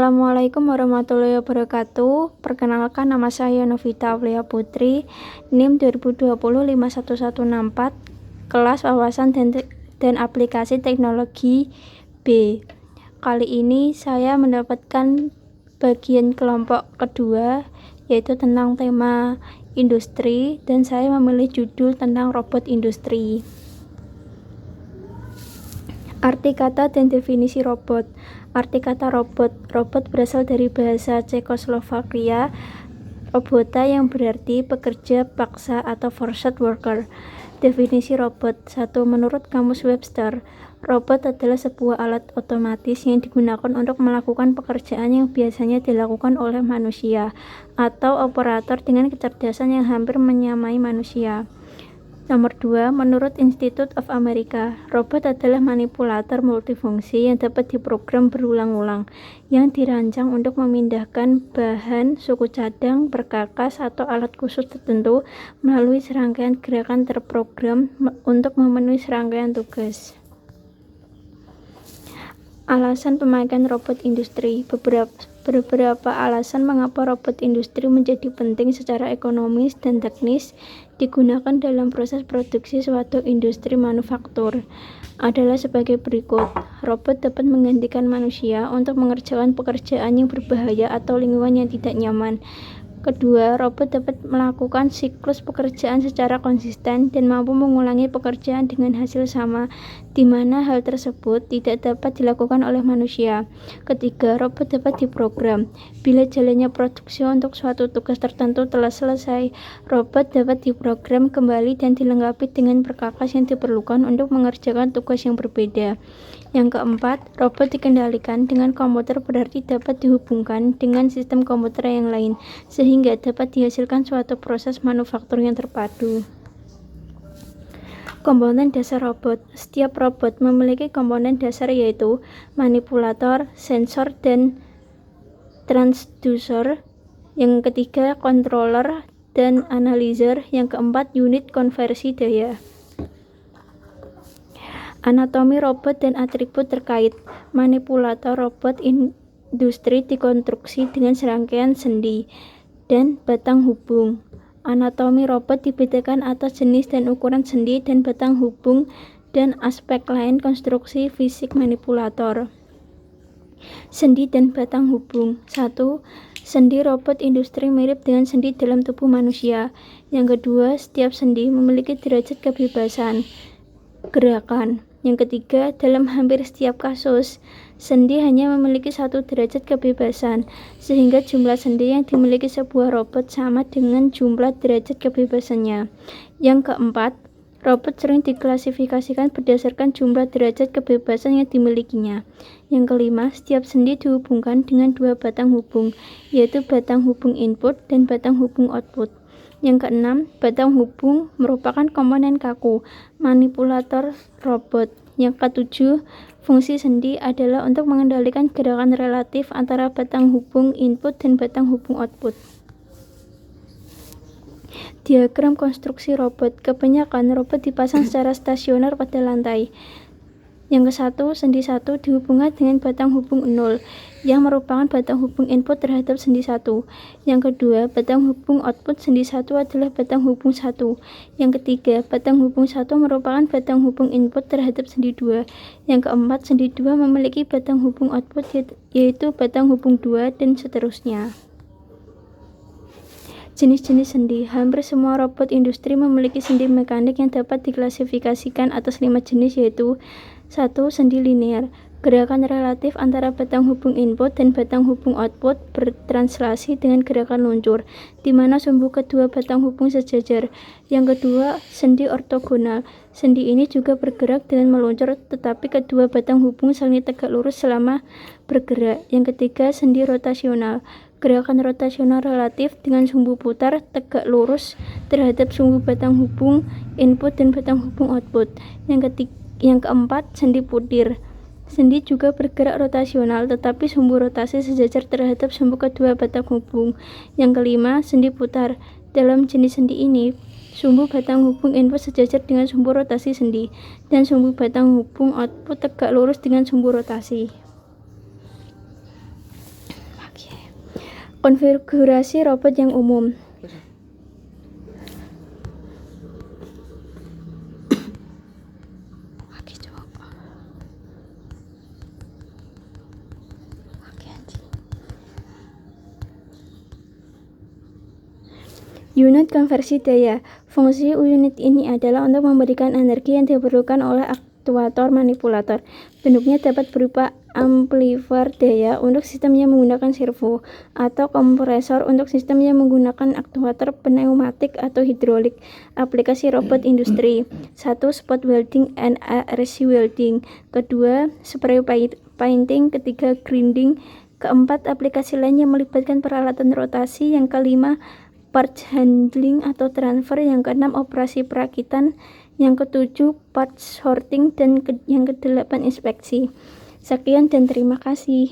Assalamualaikum warahmatullahi wabarakatuh. Perkenalkan, nama saya Novita Aulia Putri, NIM 2020-51164, kelas wawasan dan aplikasi teknologi B. Kali ini saya mendapatkan bagian kelompok kedua, yaitu tentang tema industri, dan saya memilih judul tentang robot industri. Arti kata dan definisi robot. Arti kata robot. Robot berasal dari bahasa Cekoslovakia, robota, yang berarti pekerja paksa atau forced worker. Definisi robot. 1. Menurut Kamus Webster, robot adalah sebuah alat otomatis yang digunakan untuk melakukan pekerjaan yang biasanya dilakukan oleh manusia atau operator dengan kecerdasan yang hampir menyamai manusia. Nomor 2, menurut Institute of America, robot adalah manipulator multifungsi yang dapat diprogram berulang-ulang, yang dirancang untuk memindahkan bahan, suku cadang, perkakas, atau alat khusus tertentu melalui serangkaian gerakan terprogram untuk memenuhi serangkaian tugas. Alasan pemakaian robot industri. Beberapa alasan mengapa robot industri menjadi penting secara ekonomis dan teknis digunakan dalam proses produksi suatu industri manufaktur adalah sebagai berikut. Robot dapat menggantikan manusia untuk mengerjakan pekerjaan yang berbahaya atau lingkungan yang tidak nyaman. Kedua, robot dapat melakukan siklus pekerjaan secara konsisten dan mampu mengulangi pekerjaan dengan hasil sama, di mana hal tersebut tidak dapat dilakukan oleh manusia. Ketiga, robot dapat diprogram. Bila jalannya produksi untuk suatu tugas tertentu telah selesai, robot dapat diprogram kembali dan dilengkapi dengan perkakas yang diperlukan untuk mengerjakan tugas yang berbeda. Yang keempat, robot dikendalikan dengan komputer, berarti dapat dihubungkan dengan sistem komputer yang lain, sehingga dapat dihasilkan suatu proses manufaktur yang terpadu. Komponen dasar robot. Setiap robot memiliki komponen dasar, yaitu manipulator, sensor, dan transducer. Yang ketiga, controller dan analyzer. Yang keempat, unit konversi daya. Anatomi robot dan atribut terkait. Manipulator robot industri dikonstruksi dengan serangkaian sendi dan batang hubung. Anatomi robot dibedakan atas jenis dan ukuran sendi dan batang hubung dan aspek lain konstruksi fisik manipulator. Sendi dan batang hubung. 1. Sendi robot industri mirip dengan sendi dalam tubuh manusia. Yang kedua, setiap sendi memiliki derajat kebebasan gerakan. Yang ketiga, dalam hampir setiap kasus, sendi hanya memiliki satu derajat kebebasan, sehingga jumlah sendi yang dimiliki sebuah robot sama dengan jumlah derajat kebebasannya. Yang keempat, robot sering diklasifikasikan berdasarkan jumlah derajat kebebasan yang dimilikinya. Yang kelima, setiap sendi dihubungkan dengan dua batang hubung, yaitu batang hubung input dan batang hubung output. Yang keenam, batang hubung merupakan komponen kaku manipulator robot. Yang ketujuh, fungsi sendi adalah untuk mengendalikan gerakan relatif antara batang hubung input dan batang hubung output. Diagram konstruksi robot. Kebanyakan robot dipasang secara stasioner pada lantai. Yang ke-1, sendi 1 dihubungkan dengan batang hubung 0, yang merupakan batang hubung input terhadap sendi 1. Yang kedua, batang hubung output sendi 1 adalah batang hubung 1. Yang ketiga, batang hubung 1 merupakan batang hubung input terhadap sendi 2. Yang keempat, sendi 2 memiliki batang hubung output, yaitu batang hubung 2, dan seterusnya. Jenis-jenis sendi. Hampir semua robot industri memiliki sendi mekanik yang dapat diklasifikasikan atas 5 jenis, yaitu 1. Sendi linear. Gerakan relatif antara batang hubung input dan batang hubung output bertranslasi dengan gerakan luncur, di mana sumbu kedua batang hubung sejajar. Yang kedua, sendi ortogonal. Sendi ini juga bergerak dengan meluncur, tetapi kedua batang hubung saling tegak lurus selama bergerak. Yang ketiga, sendi rotasional. Gerakan rotasional relatif dengan sumbu putar tegak lurus terhadap sumbu batang hubung input dan batang hubung output. Yang keempat, sendi putir. Sendi juga bergerak rotasional, tetapi sumbu rotasi sejajar terhadap sumbu kedua batang hubung. Yang kelima, sendi putar. Dalam jenis sendi ini, sumbu batang hubung input sejajar dengan sumbu rotasi sendi, dan sumbu batang hubung output tegak lurus dengan sumbu rotasi. Konfigurasi robot yang umum. Unit konversi daya. Fungsi unit ini adalah untuk memberikan energi yang diperlukan oleh aktuator manipulator. Bentuknya dapat berupa amplifier daya untuk sistem yang menggunakan servo, atau kompresor untuk sistem yang menggunakan aktuator pneumatik atau hidrolik. Aplikasi robot industri. 1. Spot welding and RC welding. 2. Spray painting. 3. Grinding. 4. Aplikasi lain yang melibatkan peralatan rotasi. Yang 5. Parts handling atau transfer. Yang 6. Operasi perakitan. Yang 7. Parts sorting. Dan yang 8. Inspeksi. Sekian dan terima kasih.